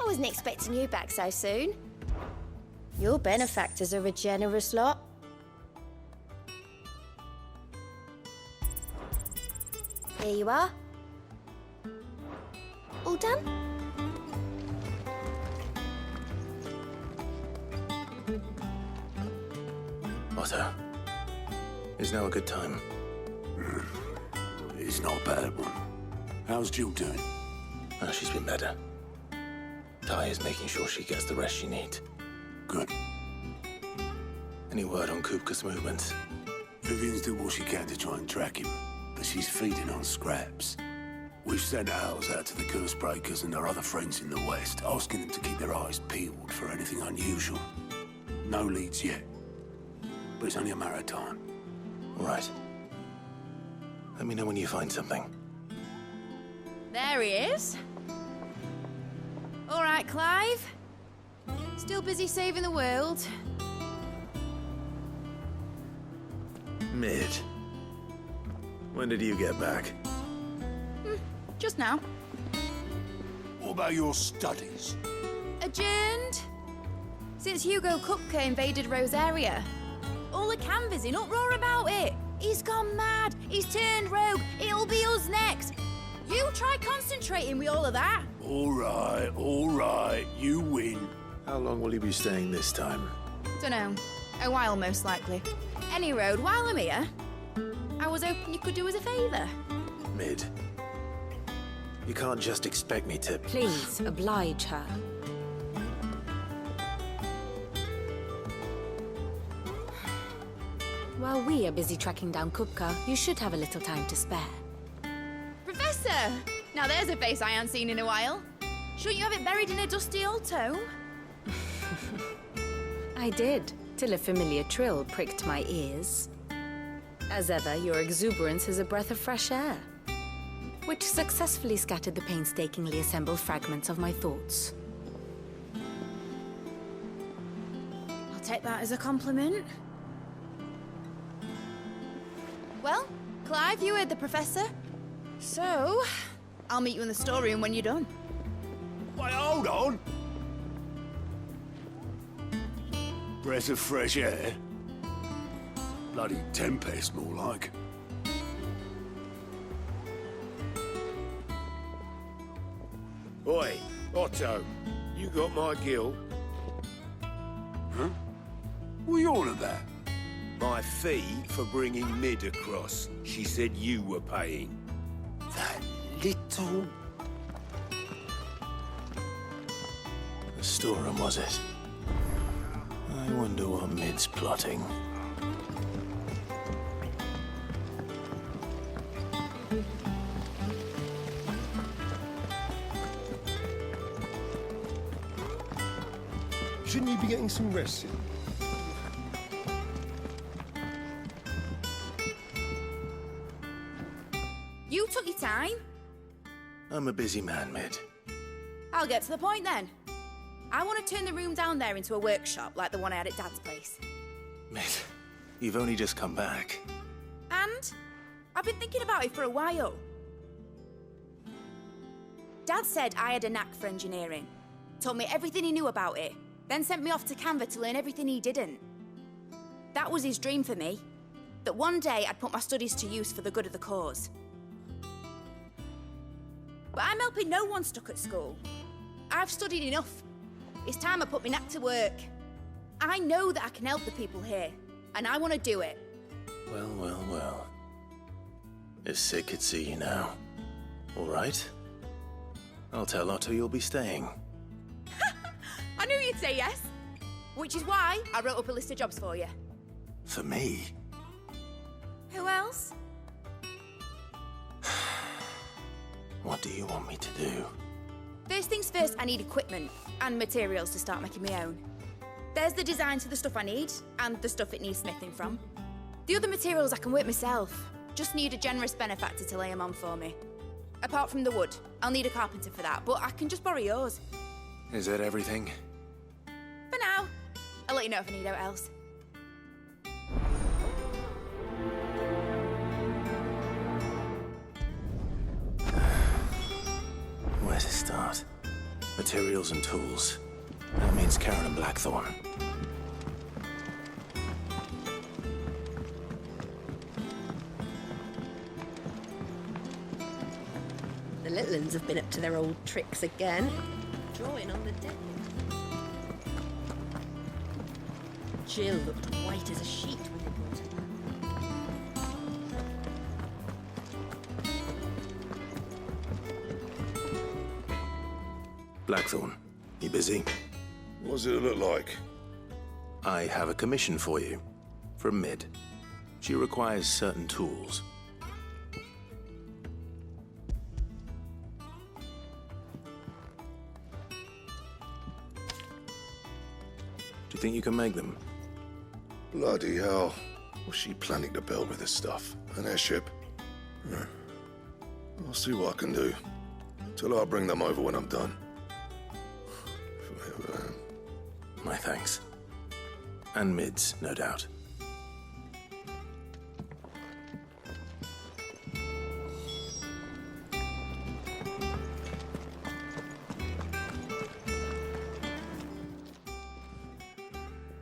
wasn't expecting you back so soon. Your benefactors are a generous lot. Here you are. All done? Otto, is now a good time? It's not a bad one. How's Jill doing? Oh, she's been better. Ty is making sure she gets the rest she needs. Good. Any word on Kupka's movements? Vivian's doing what she can to try and track him, but she's feeding on scraps. We've sent ours out to the Cursebreakers and their other friends in the West, asking them to keep their eyes peeled for anything unusual. No leads yet, but it's only a matter of time. All right. Let me know when you find something. There he is. All right, Clive. Still busy saving the world. Mid. When did you get back? Just now. What about your studies? Adjourned. Since Hugo Kupka invaded Rosaria. All the canvassing, uproar about it. He's gone mad. He's turned rogue. It'll be us next. You try concentrating with all of that. All right, you win. How long will you be staying this time? Dunno. A while, most likely. Any road, while I'm here, I was hoping you could do us a favour. Mid. You can't just expect me to... Please, oblige her. While we are busy tracking down Kupka, you should have a little time to spare. Professor! Now there's a face I haven't seen in a while. Shouldn't you have it buried in a dusty old tome? I did, till a familiar trill pricked my ears. As ever, your exuberance is a breath of fresh air, which successfully scattered the painstakingly assembled fragments of my thoughts. I'll take that as a compliment. Well, Clive, you heard the professor. So, I'll meet you in the storeroom when you're done. Wait, hold on. Breath of fresh air. Bloody tempest, more like. Oi, Otto, you got my gill? Huh? What are you on about? My fee for bringing Mid across. She said you were paying. That little... The storeroom, was it? I wonder what Mid's plotting. Shouldn't you be getting some rest soon? You took your time. I'm a busy man, Mid. I'll get to the point then. I want to turn the room down there into a workshop like the one I had at Dad's place. Mid, you've only just come back. And I've been thinking about it for a while. Dad said I had a knack for engineering. Told me everything he knew about it, then sent me off to Canva to learn everything he didn't. That was his dream for me. That one day I'd put my studies to use for the good of the cause. But I'm helping no one stuck at school. I've studied enough. It's time I put my knack to work. I know that I can help the people here, and I want to do it. Well, well, well. If Sid could see you now. All right. I'll tell Otto you'll be staying. I knew you'd say yes. Which is why I wrote up a list of jobs for you. For me? Who else? What do you want me to do? First things first, I need equipment and materials to start making my own. There's the designs for the stuff I need and the stuff it needs smithing from. The other materials I can work myself. Just need a generous benefactor to lay them on for me. Apart from the wood, I'll need a carpenter for that, but I can just borrow yours. Is that everything? For now. I'll let you know if I need out else. Where to start? Materials and tools. That means Karen and Blackthorn. The little uns have been up to their old tricks again. Drawing on the deck. Jill looked white as a sheet when they brought her back. Blackthorn, you busy? What's it look like? I have a commission for you. From Mid. She requires certain tools. Do you think you can make them? Bloody hell. What's she planning to build with this stuff? An airship? I'll see what I can do. Tell her I'll bring them over when I'm done. My thanks. And Mid's, no doubt.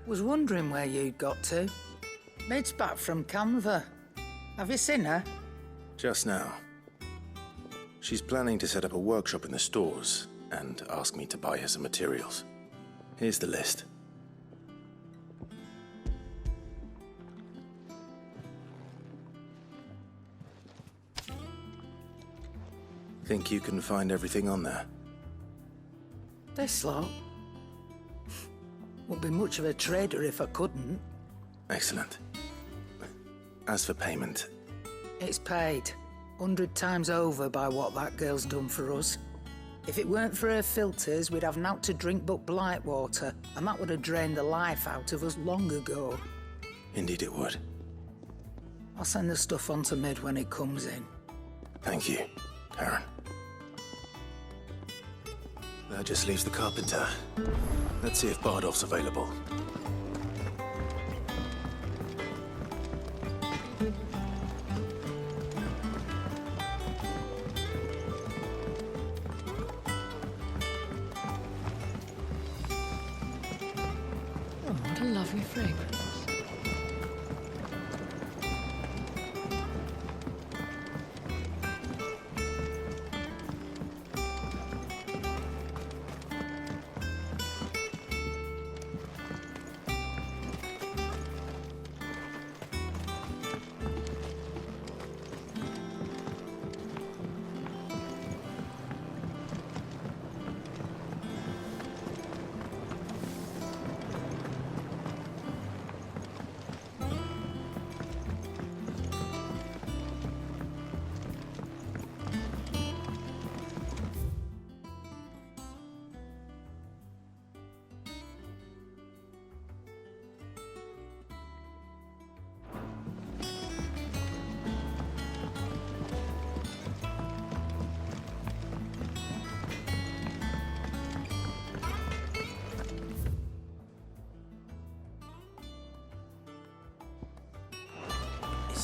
Was wondering where you'd got to. Mid's back from Canva. Have you seen her? Just now. She's planning to set up a workshop in the stores and ask me to buy her some materials. Here's the list. Think you can find everything on there? This lot. Wouldn't be much of a trader if I couldn't. Excellent. As for payment... It's paid. 100 times over by what that girl's done for us. If it weren't for her filters, we'd have naught to drink but Blight water, and that would have drained the life out of us long ago. Indeed it would. I'll send the stuff on to Mid when it comes in. Thank you, Karen. That just leaves the carpenter. Let's see if Bardolph's available. Oh, what a lovely fragrance.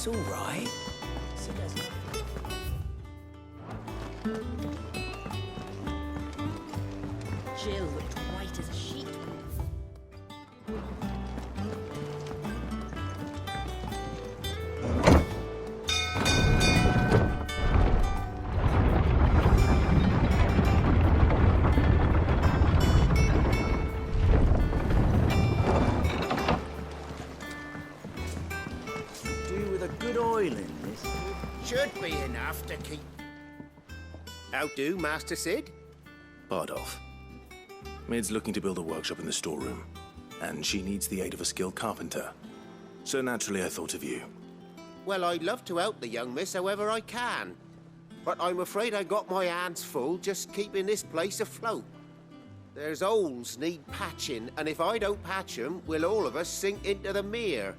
It's all right. Jill looked white as a sheet. Should be enough to keep... How do, Master Sid? Bardolph. Mid's looking to build a workshop in the storeroom, and she needs the aid of a skilled carpenter. So naturally I thought of you. Well, I'd love to help the young miss however I can. But I'm afraid I got my hands full just keeping this place afloat. There's holes need patching, and if I don't patch them, will all of us sink into the mere.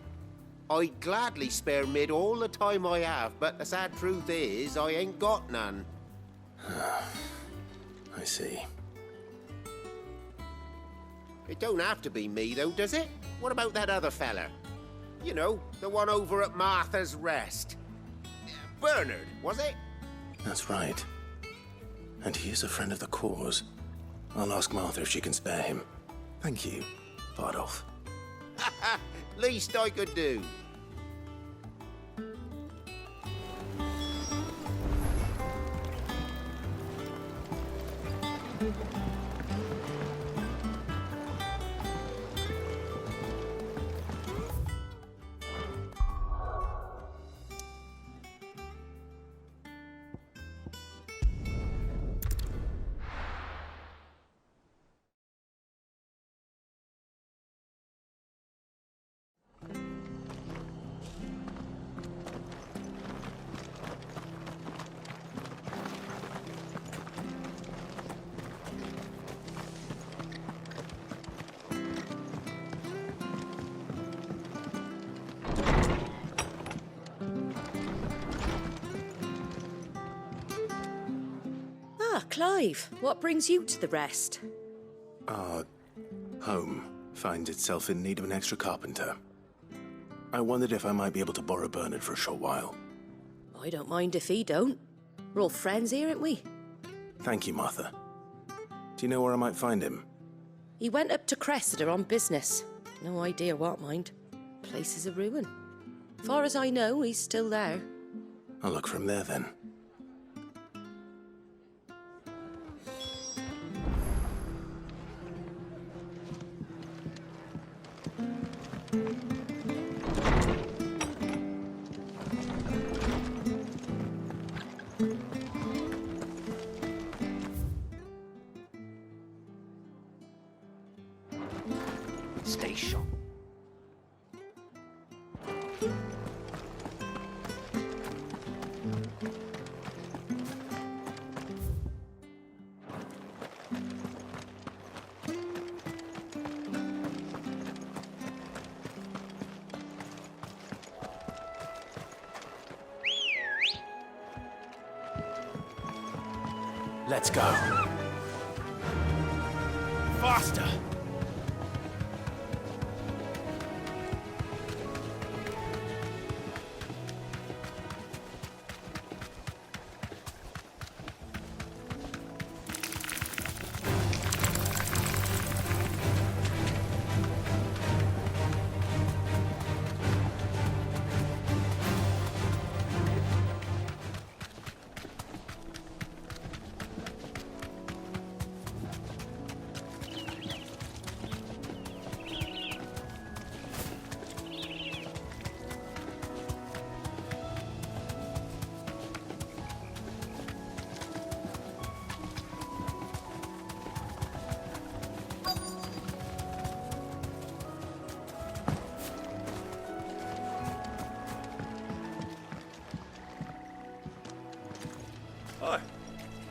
I'd gladly spare Mid all the time I have, but the sad truth is, I ain't got none. I see. It don't have to be me, though, does it? What about that other fella? You know, the one over at Martha's Rest. Bernard, was it? That's right. And he is a friend of the cause. I'll ask Martha if she can spare him. Thank you, Bardolph. Least I could do. Ah, Clive, what brings you to the rest? Our home finds itself in need of an extra carpenter. I wondered if I might be able to borrow Bernard for a short while. I don't mind if he don't. We're all friends here, aren't we? Thank you, Martha. Do you know where I might find him? He went up to Cressida on business. No idea what, mind. Place is a ruin. Far as I know, he's still there. I'll look for him there, then. Station. Let's go. Faster! Hi.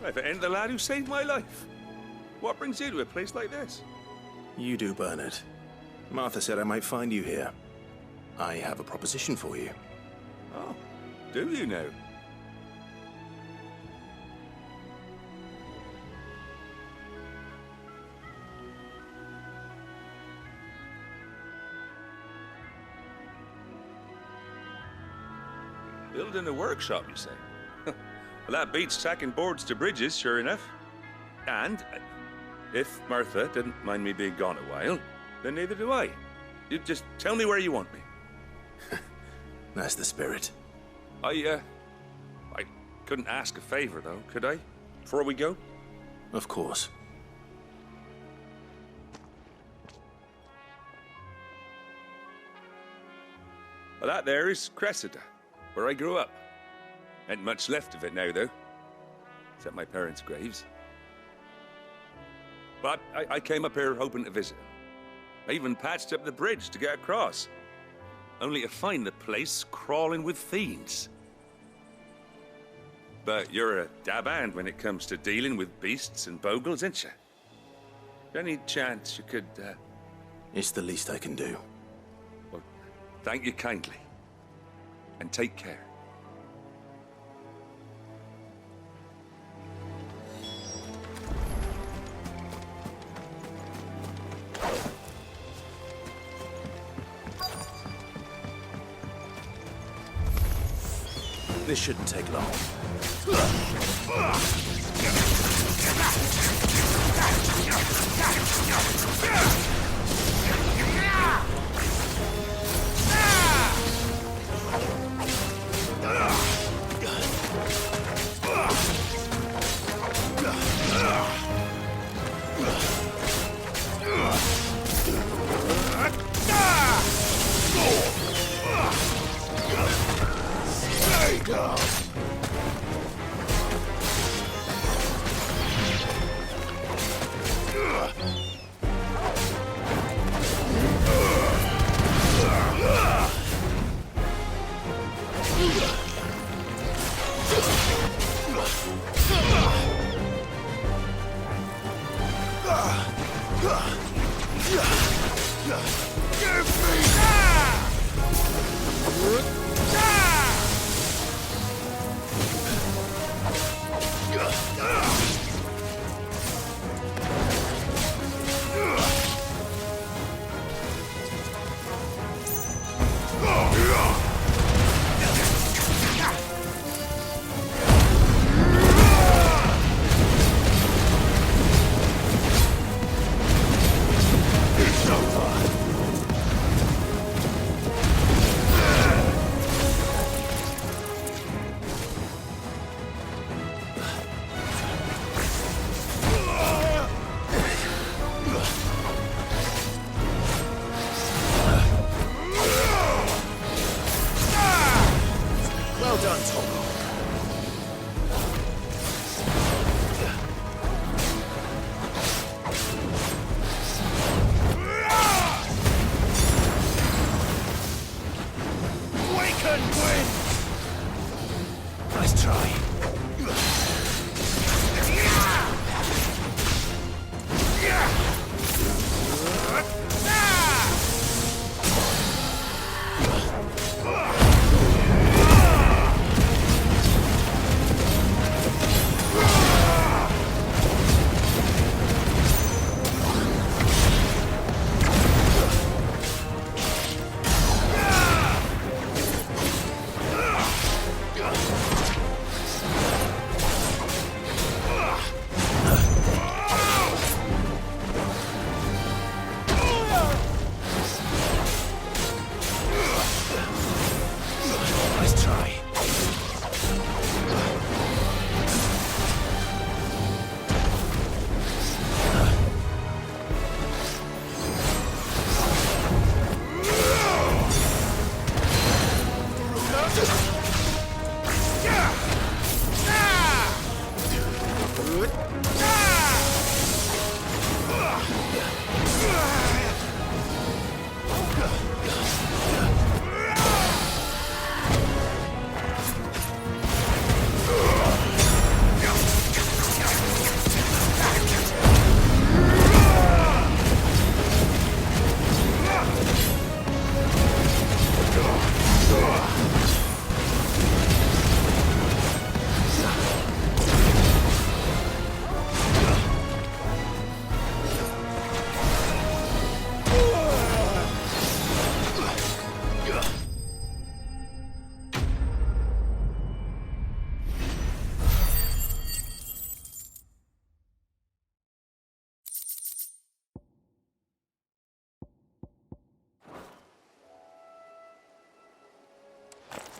If it ain't the lad who saved my life. What brings you to a place like this? You do, Bernard. Martha said I might find you here. I have a proposition for you. Oh, do you now? Building a workshop, you say? Well, that beats tacking boards to bridges, sure enough. And if Martha didn't mind me being gone a while, then neither do I. You just tell me where you want me. That's the spirit. I couldn't ask a favor, though, could I? Before we go? Of course. Well, that there is Cressida, where I grew up. Ain't much left of it now, though. Except my parents' graves. But I came up here hoping to visit them. I even patched up the bridge to get across. Only to find the place crawling with fiends. But you're a dab hand when it comes to dealing with beasts and bogles, ain't you? Any chance you could, It's the least I can do. Well, thank you kindly. And take care. This shouldn't take long.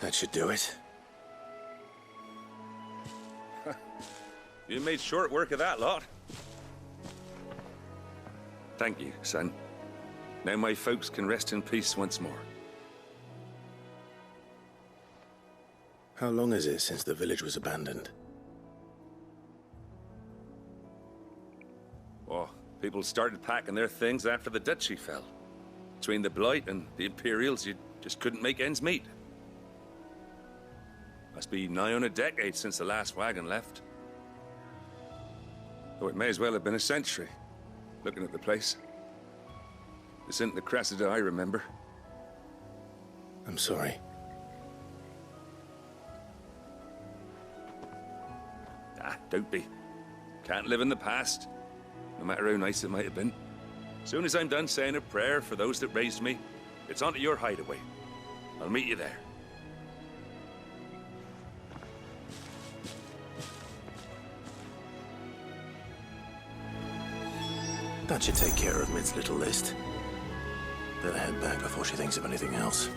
That should do it. You made short work of that lot. Thank you, son. Now my folks can rest in peace once more. How long is it since the village was abandoned? Oh, people started packing their things after the duchy fell. Between the Blight and the Imperials, you just couldn't make ends meet. Must be nigh on a decade since the last wagon left. Oh, it may as well have been a century, looking at the place. This isn't the Cressida I remember. I'm sorry. Ah, don't be. Can't live in the past, no matter how nice it might have been. Soon as I'm done saying a prayer for those that raised me, it's on to your hideaway. I'll meet you there. That should take care of Mid's little list. Better head back before she thinks of anything else.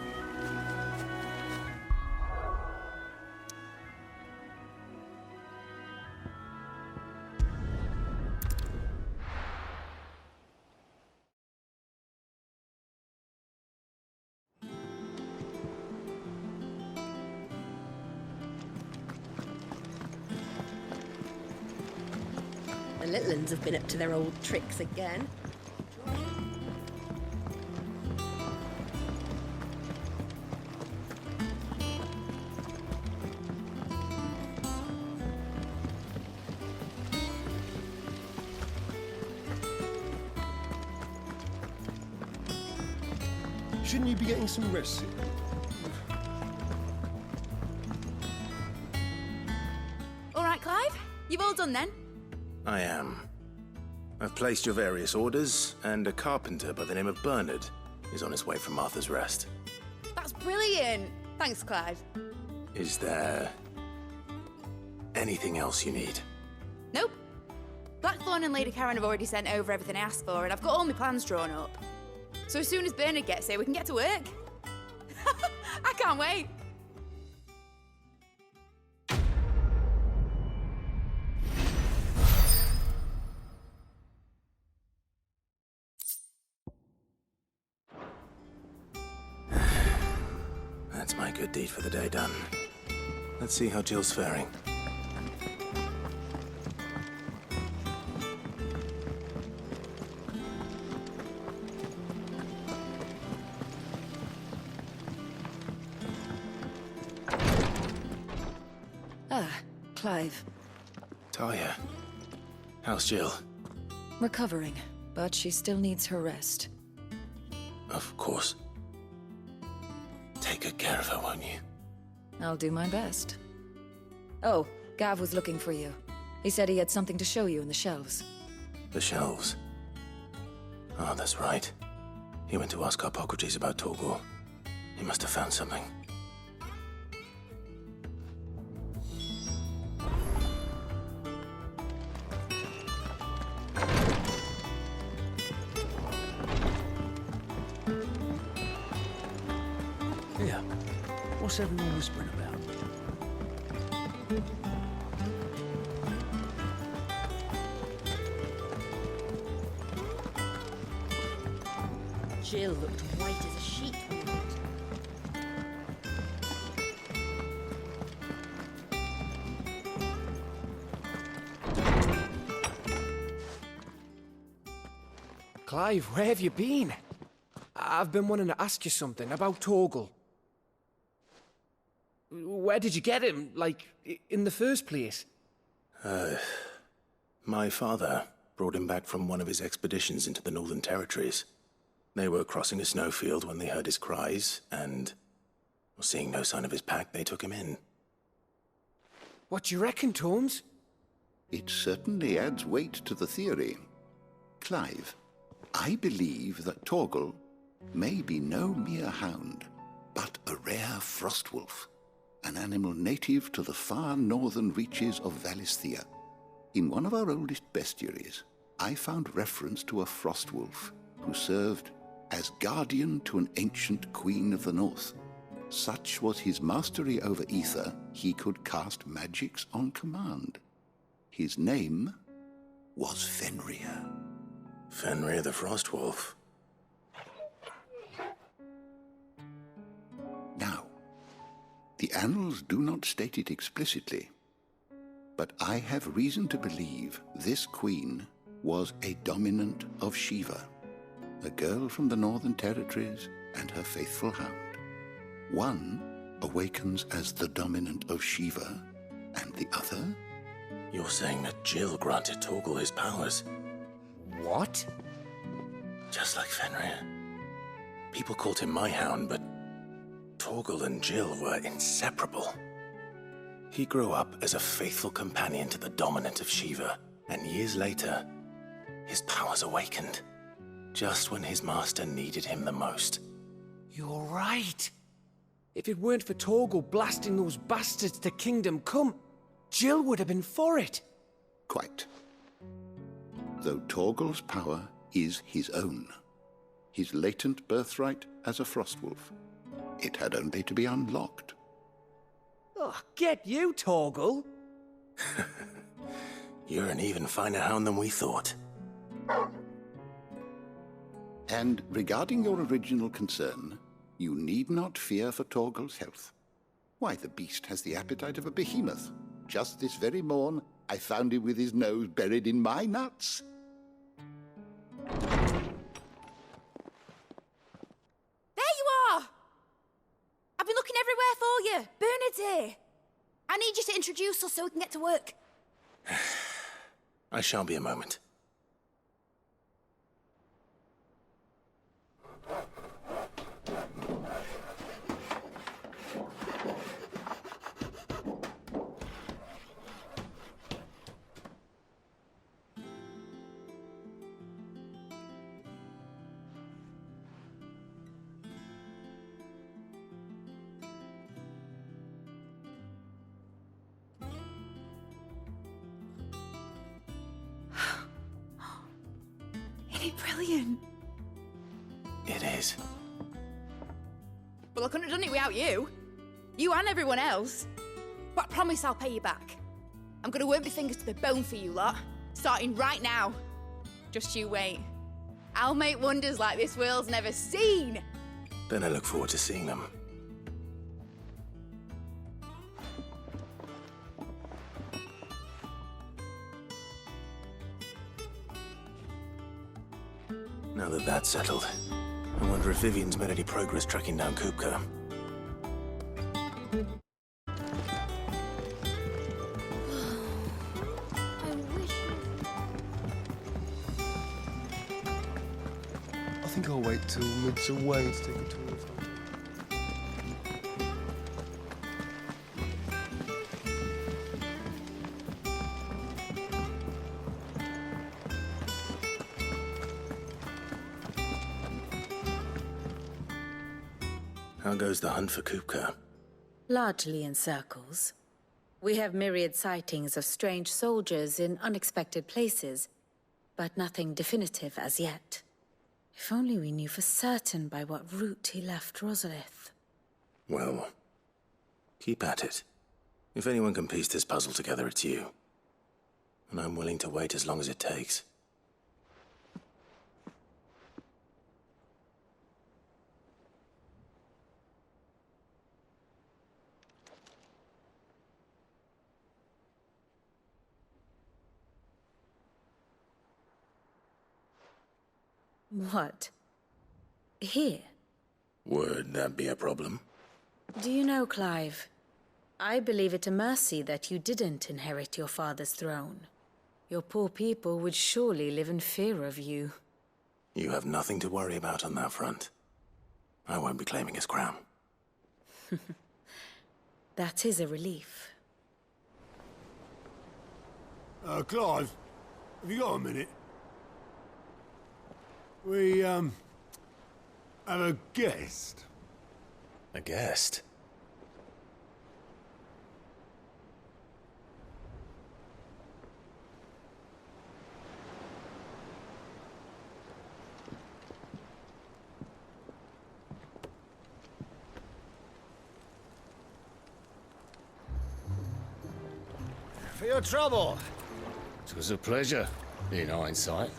The little uns have been up to their old tricks again. Shouldn't you be getting some rest soon? All right, Clive? You've all done then? I am. I've placed your various orders, and a carpenter by the name of Bernard is on his way from Martha's Rest. That's brilliant. Thanks, Clive. Is there anything else you need? Nope. Blackthorn and Lady Karen have already sent over everything I asked for, and I've got all my plans drawn up. So as soon as Bernard gets here, we can get to work. I can't wait. That's my good deed for the day done. Let's see how Jill's faring. Clive. Talia, how's Jill? Recovering, but she still needs her rest. Of course. Take good care of her, won't you? I'll do my best. Oh, Gav was looking for you. He said he had something to show you in the shelves. The shelves? Oh, that's right. He went to ask Harpocrates about Torgor. He must have found something. Yeah. What's everyone whispering about? Jill looked white as a sheet. Clive, where have you been? I've been wanting to ask you something about Torgal. Where did you get him, like, in the first place? My father brought him back from one of his expeditions into the Northern Territories. They were crossing a snowfield when they heard his cries, and, seeing no sign of his pack, they took him in. What do you reckon, Tomes? It certainly adds weight to the theory. Clive, I believe that Torgal may be no mere hound, but a rare frostwolf, an animal native to the far northern reaches of Valisthea. In one of our oldest bestiaries, I found reference to a frostwolf who served as guardian to an ancient queen of the north. Such was his mastery over ether, he could cast magics on command. His name was Fenrir. Fenrir the Frostwolf. Now, the annals do not state it explicitly, but I have reason to believe this queen was a dominant of Shiva, a girl from the Northern Territories and her faithful hound. One awakens as the dominant of Shiva, and the other? You're saying that Jill granted Torgal his powers? What? Just like Fenrir. People called him my hound, but Torgal and Jill were inseparable. He grew up as a faithful companion to the dominant of Shiva, and years later, his powers awakened, just when his master needed him the most. You're right. If it weren't for Torgal blasting those bastards to Kingdom Come, Jill would have been for it. Quite. Though Torgal's power is his own. His latent birthright as a Frostwolf. It had only to be unlocked. Oh, get you, Torgal! You're an even finer hound than we thought. And regarding your original concern, you need not fear for Torgal's health. Why, the beast has the appetite of a behemoth. Just this very morn, I found him with his nose buried in my nuts. There you are! I've been looking everywhere for you. Bernard's here. I need you to introduce us so we can get to work. I shan't be a moment. Brilliant. It is. Well, I couldn't have done it without you. You and everyone else. But I promise I'll pay you back. I'm gonna work my fingers to the bone for you lot, starting right now. Just you wait. I'll make wonders like this world's never seen. Then I look forward to seeing them. Now that that's settled, I wonder if Vivian's made any progress tracking down Kupka. I think I'll wait till mid's away to take a tour of her. How goes the hunt for Kupka? Largely in circles. We have myriad sightings of strange soldiers in unexpected places, but nothing definitive as yet. If only we knew for certain by what route he left Rosalith. Well, keep at it. If anyone can piece this puzzle together, it's you. And I'm willing to wait as long as it takes. What? Here? Would that be a problem? Do you know, Clive? I believe it a mercy that you didn't inherit your father's throne. Your poor people would surely live in fear of you. You have nothing to worry about on that front. I won't be claiming his crown. That is a relief. Clive, have you got a minute? We, have a guest. A guest? For your trouble. It was a pleasure, in hindsight.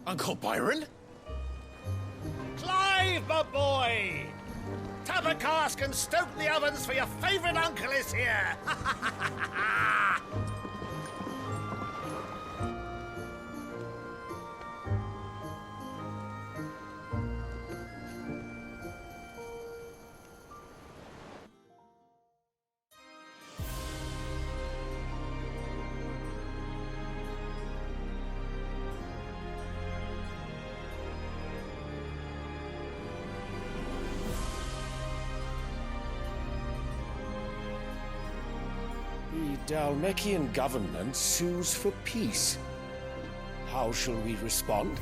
Uncle Byron? Clive, my boy! Tap a cask and stoke the ovens for your favourite uncle is here! The Dalmekian government sues for peace. How shall we respond?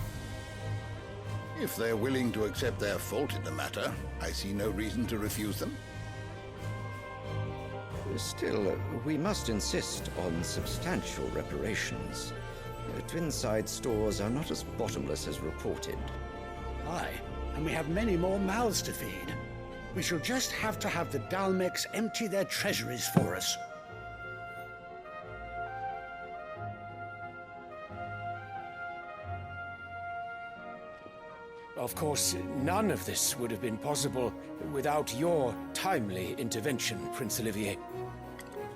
If they're willing to accept their fault in the matter, I see no reason to refuse them. Still, we must insist on substantial reparations. The Twinside stores are not as bottomless as reported. Aye, and we have many more mouths to feed. We shall just have to have the Dalmecs empty their treasuries for us. Of course, none of this would have been possible without your timely intervention, Prince Olivier.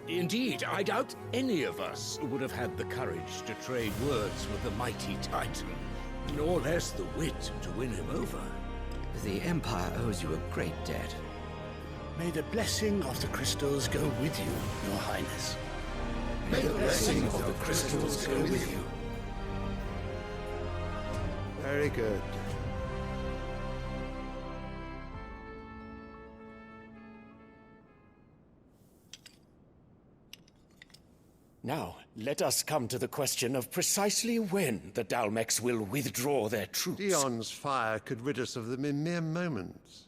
Indeed, I doubt any of us would have had the courage to trade words with the mighty Titan, nor less the wit to win him over. The Empire owes you a great debt. May the blessing of the crystals go with you, Your Highness. May the blessing of the crystals go with you. Very good. Now, let us come to the question of precisely when the Dalmecs will withdraw their troops. Dion's fire could rid us of them in mere moments.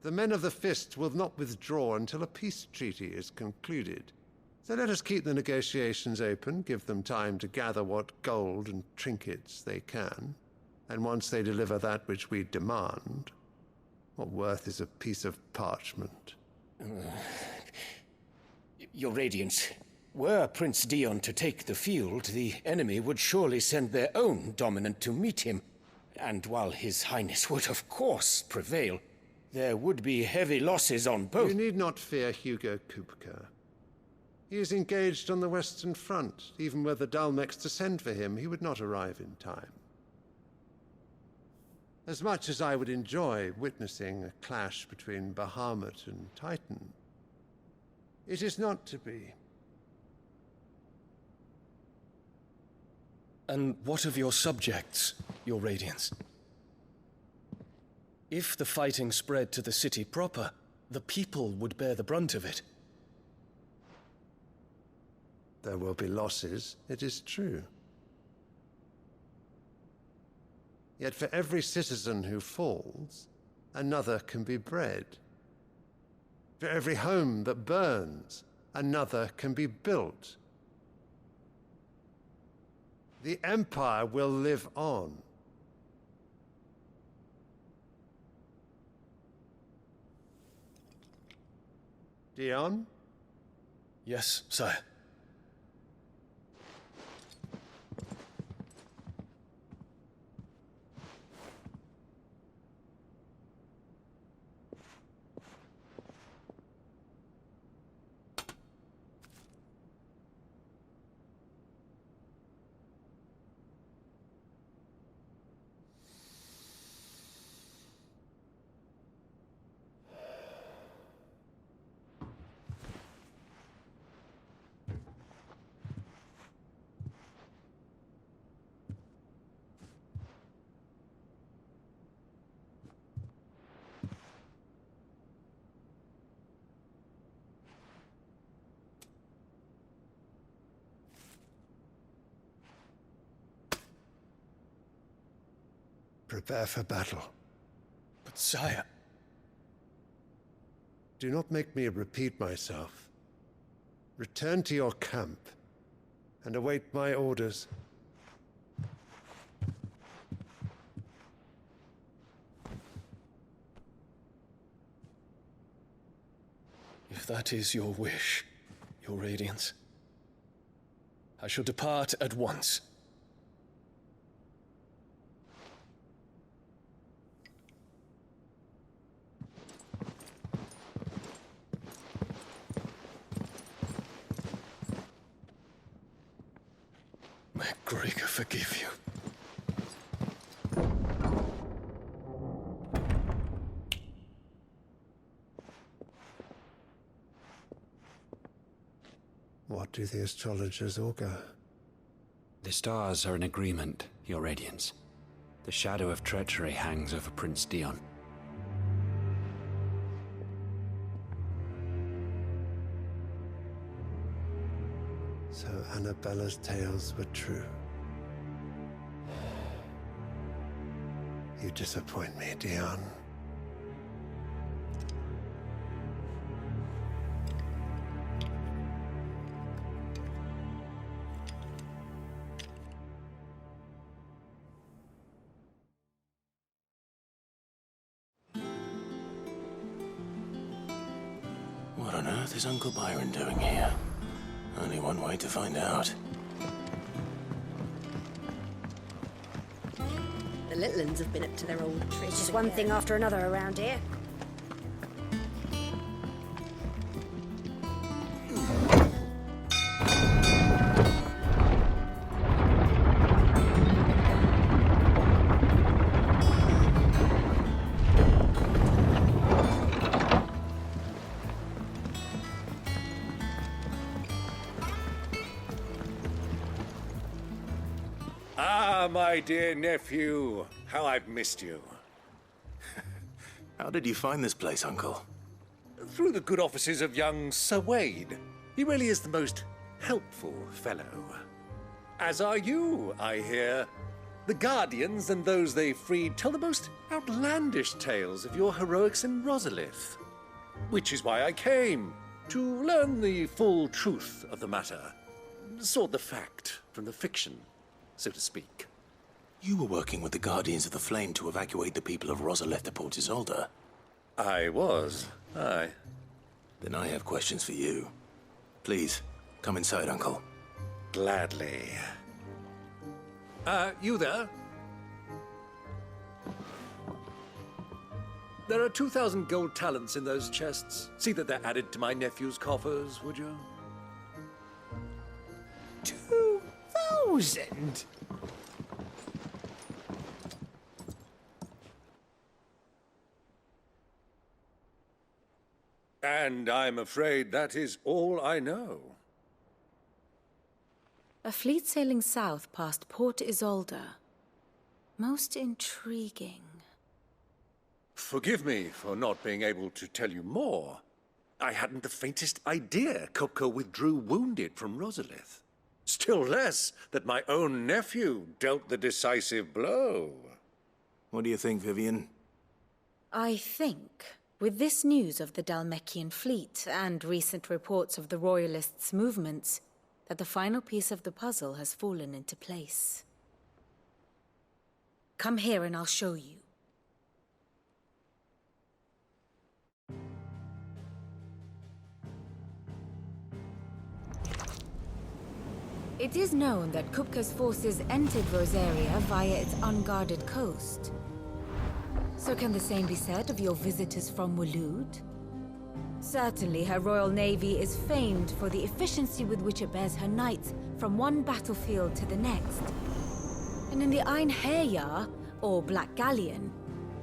The men of the Fist will not withdraw until a peace treaty is concluded. So let us keep the negotiations open, give them time to gather what gold and trinkets they can, and once they deliver that which we demand, what worth is a piece of parchment? Your Radiance, were Prince Dion to take the field, the enemy would surely send their own dominant to meet him. And while His Highness would of course prevail, there would be heavy losses on both. You need not fear Hugo Kupka. He is engaged on the Western Front. Even were the Dalmecs to send for him, he would not arrive in time. As much as I would enjoy witnessing a clash between Bahamut and Titan, it is not to be. And what of your subjects, Your Radiance? If the fighting spread to the city proper, the people would bear the brunt of it. There will be losses, it is true. Yet for every citizen who falls, another can be bred. For every home that burns, another can be built. The Empire will live on. Dion? Yes, sire. Prepare for battle. But sire... Do not make me repeat myself. Return to your camp and await my orders. If that is your wish, Your Radiance, I shall depart at once. May Gregor forgive you. What do the astrologers augur? The stars are in agreement, Your Radiance. The shadow of treachery hangs over Prince Dion. So Annabella's tales were true. You disappoint me, Dion. earth is Uncle Byron doing here? Only one way to find out. The little uns have been up to their old tricks. Just one thing after another around here. Ah, my dear nephew. How I've missed you. How did you find this place, Uncle? Through the good offices of young Sir Wade. He really is the most helpful fellow. As are you, I hear. The Guardians and those they freed tell the most outlandish tales of your heroics in Rosalith. Which is why I came, to learn the full truth of the matter. Sort the fact from the fiction, so to speak. You were working with the Guardians of the Flame to evacuate the people of Rosalith to Port Isolde. I was, aye. Then I have questions for you. Please, come inside, Uncle. Gladly. You there? There are 2,000 gold talents in those chests. See that they're added to my nephew's coffers, would you? 2,000? And I'm afraid that is all I know. A fleet sailing south past Port Isolde. Most intriguing. Forgive me for not being able to tell you more. I hadn't the faintest idea Kupka withdrew wounded from Rosalith. Still less that my own nephew dealt the decisive blow. What do you think, Vivian? I think, with this news of the Dhalmekian fleet and recent reports of the Royalists' movements, that the final piece of the puzzle has fallen into place. Come here and I'll show you. It is known that Kupka's forces entered Rosaria via its unguarded coast. So can the same be said of your visitors from Waloed? Certainly her Royal Navy is famed for the efficiency with which it bears her knights from one battlefield to the next. And in the Einherjar, or Black Galleon,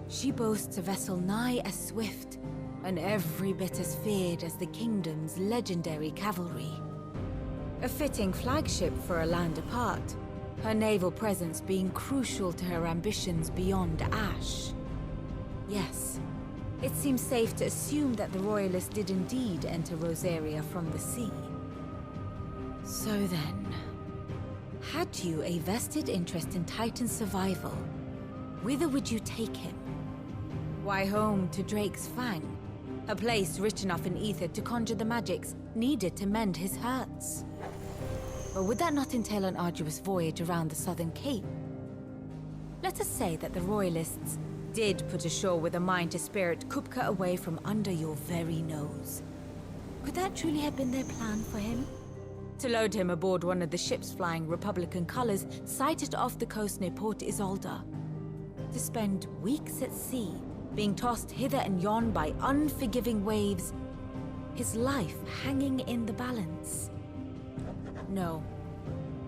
she boasts a vessel nigh as swift and every bit as feared as the kingdom's legendary cavalry. A fitting flagship for a land apart, her naval presence being crucial to her ambitions beyond Ash. Yes, it seems safe to assume that the Royalists did indeed enter Rosaria from the sea. So then, had you a vested interest in Titan's survival, whither would you take him? Why, home to Drake's Fang, a place rich enough in ether to conjure the magics needed to mend his hurts. Or would that not entail an arduous voyage around the southern cape? Let us say that the Royalists did put ashore with a mind to spirit Kupka away from under your very nose. Could that truly have been their plan for him? To load him aboard one of the ships flying Republican colors sighted off the coast near Port Isolde. To spend weeks at sea, being tossed hither and yon by unforgiving waves, his life hanging in the balance. No.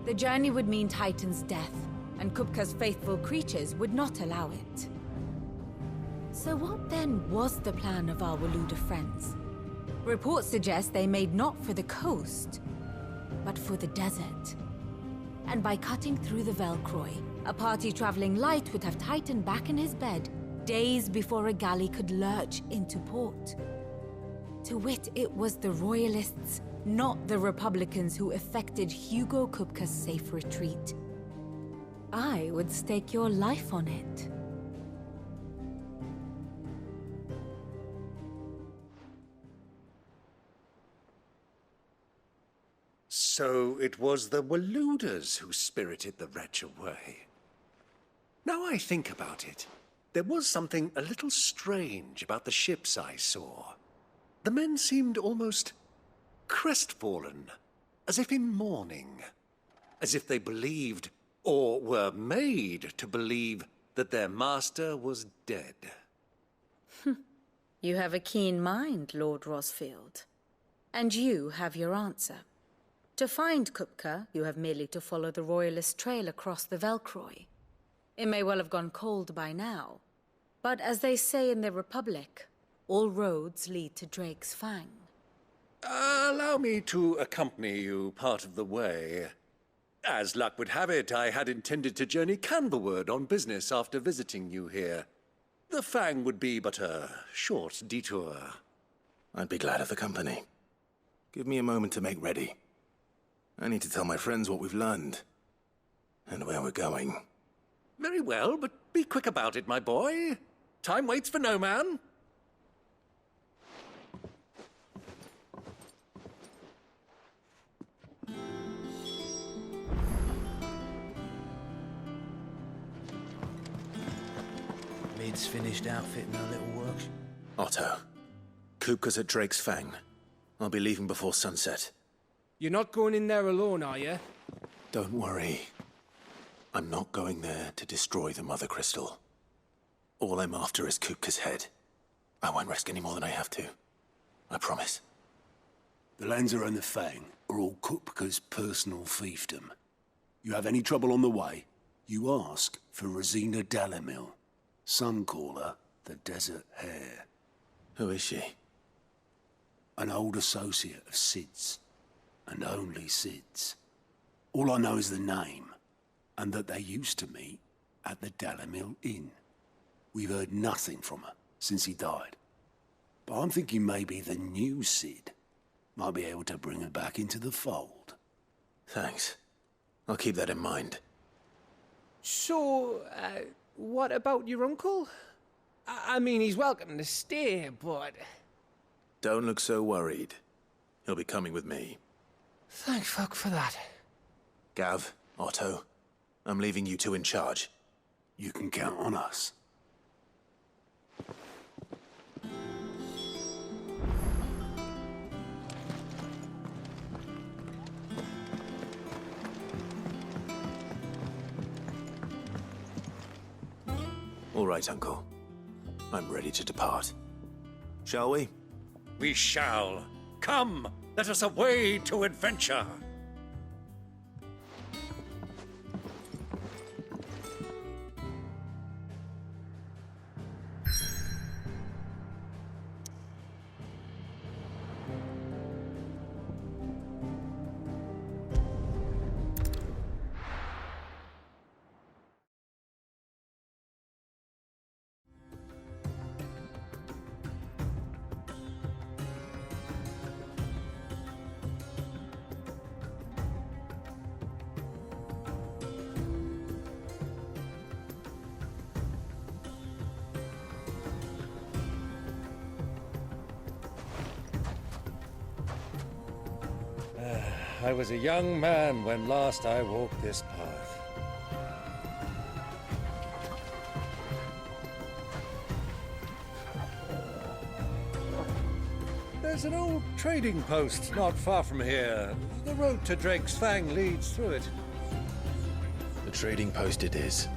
The journey would mean Titan's death, and Kupka's faithful creatures would not allow it. So what then was the plan of our Waluda friends? Reports suggest they made not for the coast, but for the desert. And by cutting through the Velcroy, a party traveling light would have Titan back in his bed days before a galley could lurch into port. To wit, it was the Royalists, not the Republicans, who effected Hugo Kupka's safe retreat. I would stake your life on it. So it was the Waluders who spirited the wretch away. Now I think about it, there was something a little strange about the ships I saw. The men seemed almost crestfallen, as if in mourning, as if they believed, or were made to believe, that their master was dead. You have a keen mind, Lord Rosfield. And you have your answer. To find Kupka, you have merely to follow the Royalist trail across the Velcroy. It may well have gone cold by now, but as they say in the Republic, all roads lead to Drake's Fang. Allow me to accompany you part of the way. As luck would have it, I had intended to journey Canverward on business after visiting you here. The Fang would be but a short detour. I'd be glad of the company. Give me a moment to make ready. I need to tell my friends what we've learned, and where we're going. Very well, but be quick about it, my boy. Time waits for no man. Mid's finished outfitting her little works. Otto, Kupka's at Drake's Fang. I'll be leaving before sunset. You're not going in there alone, are you? Don't worry. I'm not going there to destroy the Mother Crystal. All I'm after is Kupka's head. I won't risk any more than I have to. I promise. The Lanza and the Fang are all Kupka's personal fiefdom. You have any trouble on the way, you ask for Rosina Dalamil. Some call her the Desert Hare. Who is she? An old associate of Sid's, and only Sid's. All I know is the name, and that they used to meet at the Dalamil Inn. We've heard nothing from her since he died. But I'm thinking maybe the new Sid might be able to bring her back into the fold. Thanks. I'll keep that in mind. So, what about your uncle? I mean, he's welcome to stay, but... Don't look so worried. He'll be coming with me. Thank fuck for that. Gav, Otto, I'm leaving you two in charge. You can count on us. All right, Uncle. I'm ready to depart. Shall we? We shall. Come, let us away to adventure. I was a young man when last I walked this path. There's an old trading post not far from here. The road to Drake's Fang leads through it. The trading post it is.